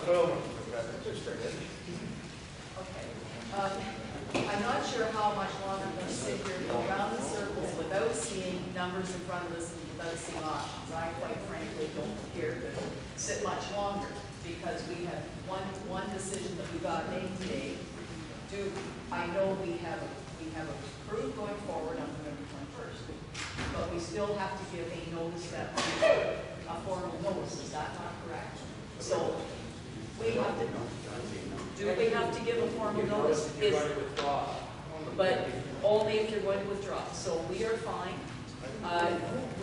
I'm not sure how much longer I'm going to sit here and go around in circles without seeing numbers in front of us and without seeing options. I quite frankly don't care to sit much longer because we have one decision that we got made today. I know we have approved going forward on November 21st, but we still have to give a notice that a formal notice. Is that not correct? So we have to. Do we have to give a formal notice? But only if you're going to withdraw. So we are fine.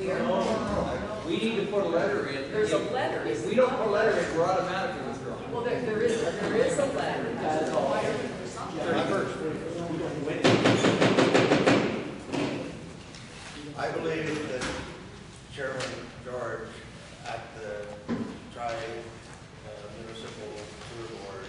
We are. No. We need to put a letter in. There's a letter. If we don't put a letter in, we're automatically withdrawing. Well, there is a letter. That's all I heard for something. I believe that Chairman George at the municipal sewer board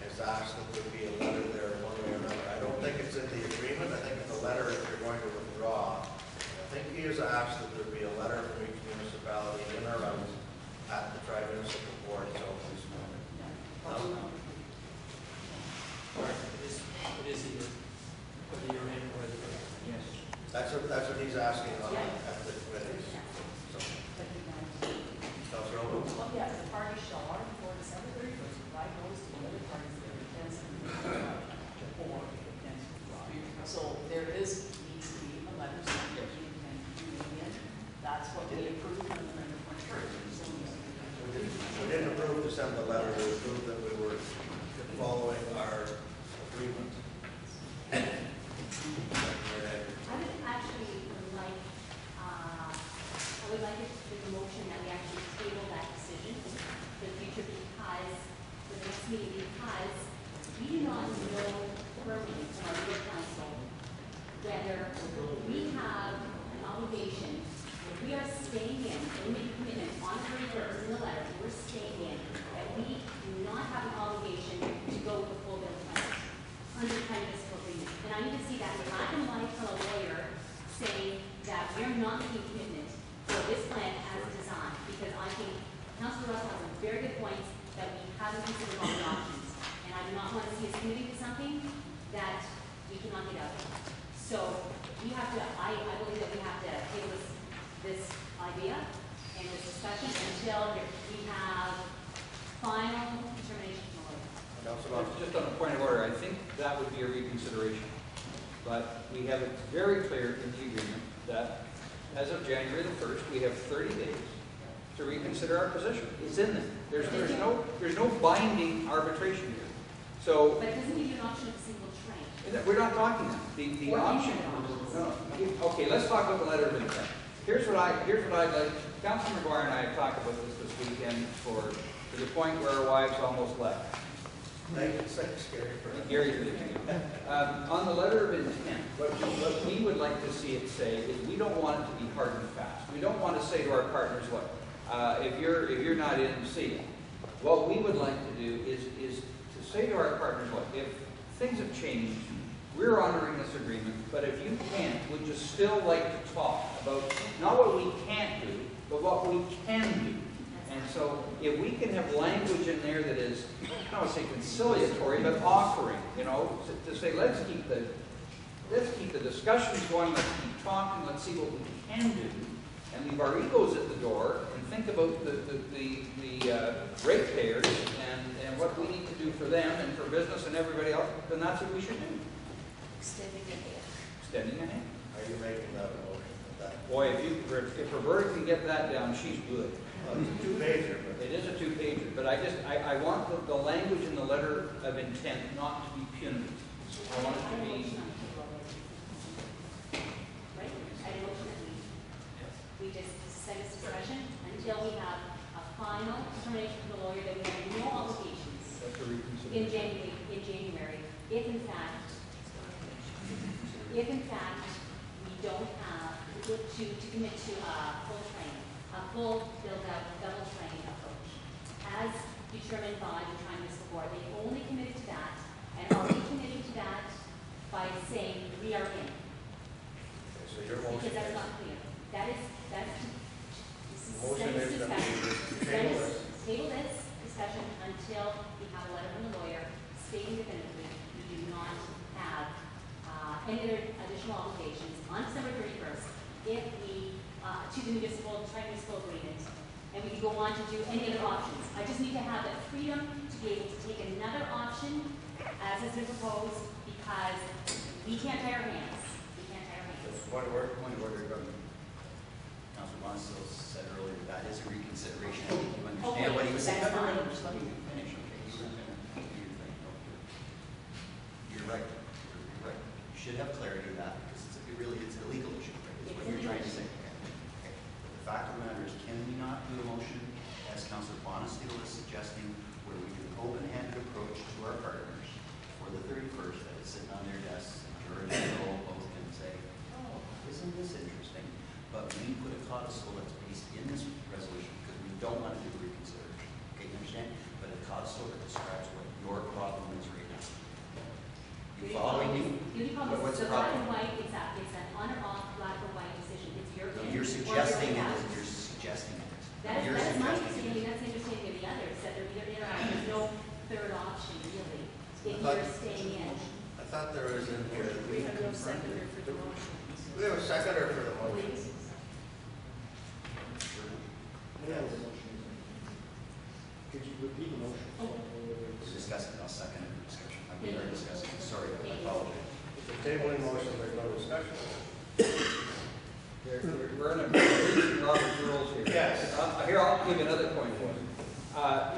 has asked that there be a letter there one way or another. I don't think it's in the agreement. I think it's a letter if you're going to withdraw. I think he has asked that there be a letter from each municipality in or out at the tri-municipal board. So it is either whether you're in or whether you're out. Yes. that's what he's asking on at the committees. So, Councilor Owen. Well, yes, the party shall honor before December 31st provide notice to the other parties their intents and or intents to withdraw. So there needs to be a letter saying that we intend to do it. That's what we approved on November 21st. We didn't approve to send the letter. We approved that we were following our agreement. I would actually like, I would like it to be a motion that we actually table that decision for the future because, for the next meeting, because we do not know firmly from our legal counsel whether we have an obligation, if we are staying in, and we make a commitment on the 31st in the letter, we're staying in, that we do not have an obligation to go with the full bill of funds under the municipal agreement. And I need to see that in black and white from a lawyer saying that we're not making a commitment for this plan as designed, because I think Councilor Russ has some very good points that we haven't considered all the options. And I do not want to see us committing to something that we cannot get out of. So we have to, I believe that we have to table this idea and this discussion until we have final determination from the lawyer. Just on a point of order, I think that would be a reconsideration. But we have it very clear in the agreement that as of January the 1st, we have 30 days to reconsider our position. It's in there. There's no binding arbitration here. So, but it doesn't give you an option of a single train. we're not talking that. The option. No. Okay, let's talk about the letter of intent. Here's what I'd like. Councilor McGuire and I have talked about this weekend to the point where our wives almost left. Gary, on the letter of intent, what we would like to see it say is we don't want it to be hard and fast. We don't want to say to our partners, look, if you're not in, see it. What we would like to do is to say to our partners, look, if things have changed, we're honoring this agreement, but if you can't, would you still like to talk about not what we can't do, but what we can do? And so if we can have language in there that is, I don't want to say conciliatory, but offering, to say let's keep the discussions going, let's keep talking, let's see what we can do, and leave our egos at the door and think about the ratepayers and what we need to do for them and for business and everybody else, then that's what we should do. Extending a hand. Extending a hand. Are you making that a motion? Boy, if Roberta can get that down, she's good. It's a two-pager. It is a two-pager, but I want the language in the letter of intent not to be punitive. I want it to be. Right? I motion that we just suspend this discussion until we have a final determination from the lawyer that we have no obligations in January, if in fact we don't have to commit to a full build-out, double train approach, as determined by the tri-municipal board. They only committed to that, and are we committing to that by saying we are in? So your motion because that's is, not clear. That's motion is that we table this. Table this discussion until any other additional obligations on December 31st if we, to the municipal agreement, and we can go on to do any other options. I just need to have the freedom to be able to take another option as has been proposed, because we can't tie our hands. We can't tie our hands. Point of order. Councilor Bonsil said earlier that is a reconsideration. I think you understand Okay, what he was saying. that's fine. Just let me finish, okay? You were gonna do your thing. No, you're right. You're right. You should have clarity of that because it's a legal issue, right? It's what you're trying to say. Okay. The fact of the matter is, can we not do a motion, as Councilor Bonsil is suggesting, where we do an open-handed approach to our partners for the 31st, that is sitting on their desks, and George and Joel both can say, oh, isn't this interesting? But we put a codicil that's based in this resolution because we don't want to do reconsideration. Okay, you understand? But a codicil that describes what your problem is right now. You following me? The only problem What's is the the black problem? and white, it's an on or off, black or white decision. It's your No, in you're or suggesting your it. out. You're suggesting it. That You're is my suggesting understanding, it. that's the understanding of the others, that they're either in or out. There's no third option, really, if But- you're staying in. I thought there was in here. We have no seconder for the motion. We have a seconder for the motion. Please. Could you repeat the motion? We're discussing it. I'll second it for discussion. We are discussing it. Sorry, I apologize. It's a tabling motion, there's no discussion. We're in a breaching Robert's rules here. Yes. Here, I'll give you another point of order.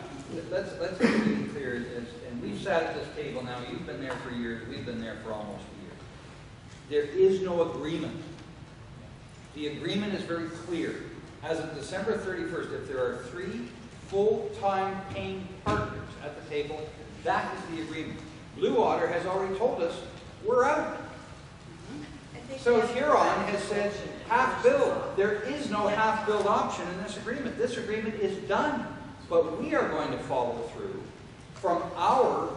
Let's be really clear, and we've sat at this table now, you've been there for years, we've been there for almost a year. There is no agreement. The agreement is very clear. As of December 31st, if there are 3 full-time paying partners at the table, that is the agreement. Blue Water has already told us, we're out. So Huron has said half bill. There is no half billed option in this agreement. This agreement is done. But we are going to follow through from our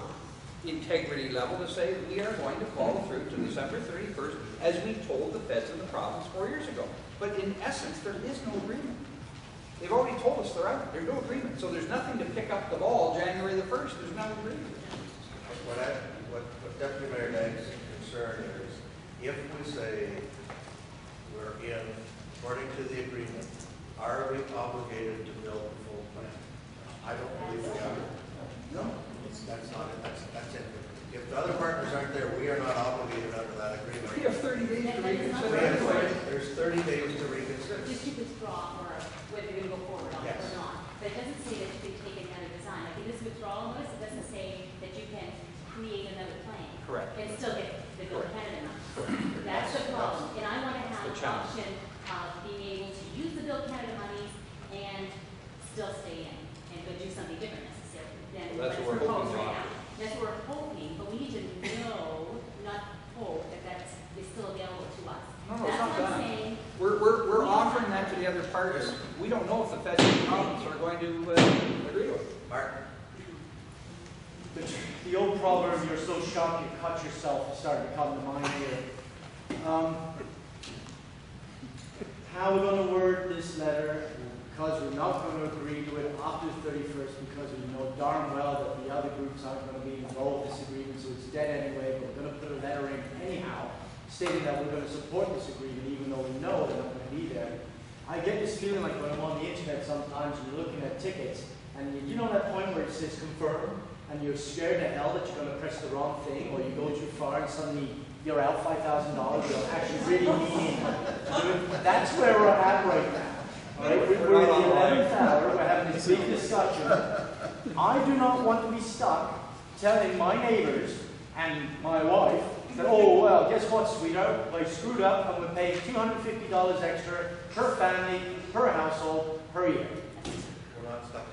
integrity level to say we are going to follow through to December 31st as we told the feds in the province 4 years ago. But in essence, there is no agreement. They've already told us they're out. There's no agreement. So there's nothing to pick up the ball January the 1st. There's no agreement. What Deputy Mayor Dyke's concern is, if we say we're in, according to the agreement, are we obligated to build the full plant? I don't believe we are. No, that's not it. That's it. If the other partners aren't there, we are not obligated under that agreement. We have 30 days to We reconsider. have, there's 30 days to reconsider. Just to withdraw, or whether you're going to go forward on it Yes. or not. But it doesn't say that you can take another design. I think this withdrawal notice, it doesn't say that you can create another plan. Correct. And still get the Bill Correct. Canada money. That's the problem. And I want to have The the challenge. option of being able to use the Bill Canada monies and still stay in and go do something different necessarily than Well, that's what's what we're proposed hoping right for. now. That's what we're hoping, but we need to know, not hope, that that is still available to us. No, it's That's not what I'm done. saying. We're offering that to the other partners. We don't know if the feds and province are going to agree with it. Martin? The old proverb, you're so shocked you cut yourself, is starting to come to mind here. How we're going to word this letter, because we're not going to agree to it after the 31st, because we know darn well that the other groups aren't going to be involved in this agreement, so it's dead anyway, but we're going to put a letter in anyhow, stating that we're going to support this agreement, even though we know they're not going to be there. I get this feeling like when I'm on the internet sometimes, and you're looking at tickets, and you know that point where it says confirm, and you're scared to hell that you're going to press the wrong thing, or you go too far and suddenly you're out $5,000, you're actually really meaning it. That's where we're at right now. All right? We're in the 11th hour, we're having this big discussion. I do not want to be stuck telling my neighbors and my wife that, oh, well, guess what, sweetheart? I screwed up, I'm going to pay $250 extra per family, per household, per year. We're not stuck there.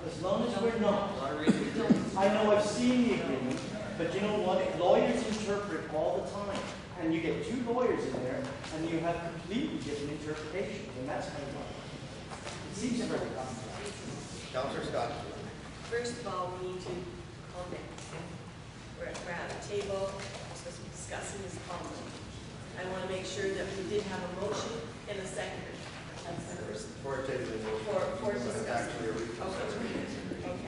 As long as we're not. A lot of reasons. I know I've seen the agreement, but you know what? Lawyers interpret all the time. And you get 2 lawyers in there, and you have completely different interpretations, and that's kind of it seems very complicated. Councillor Scott? First of all, we need to comment. We're at the table, we're supposed to be discussing this comment. I want to make sure that we did have a motion and a second. For tabling. For discussing. Actually, a reconsideration. Okay.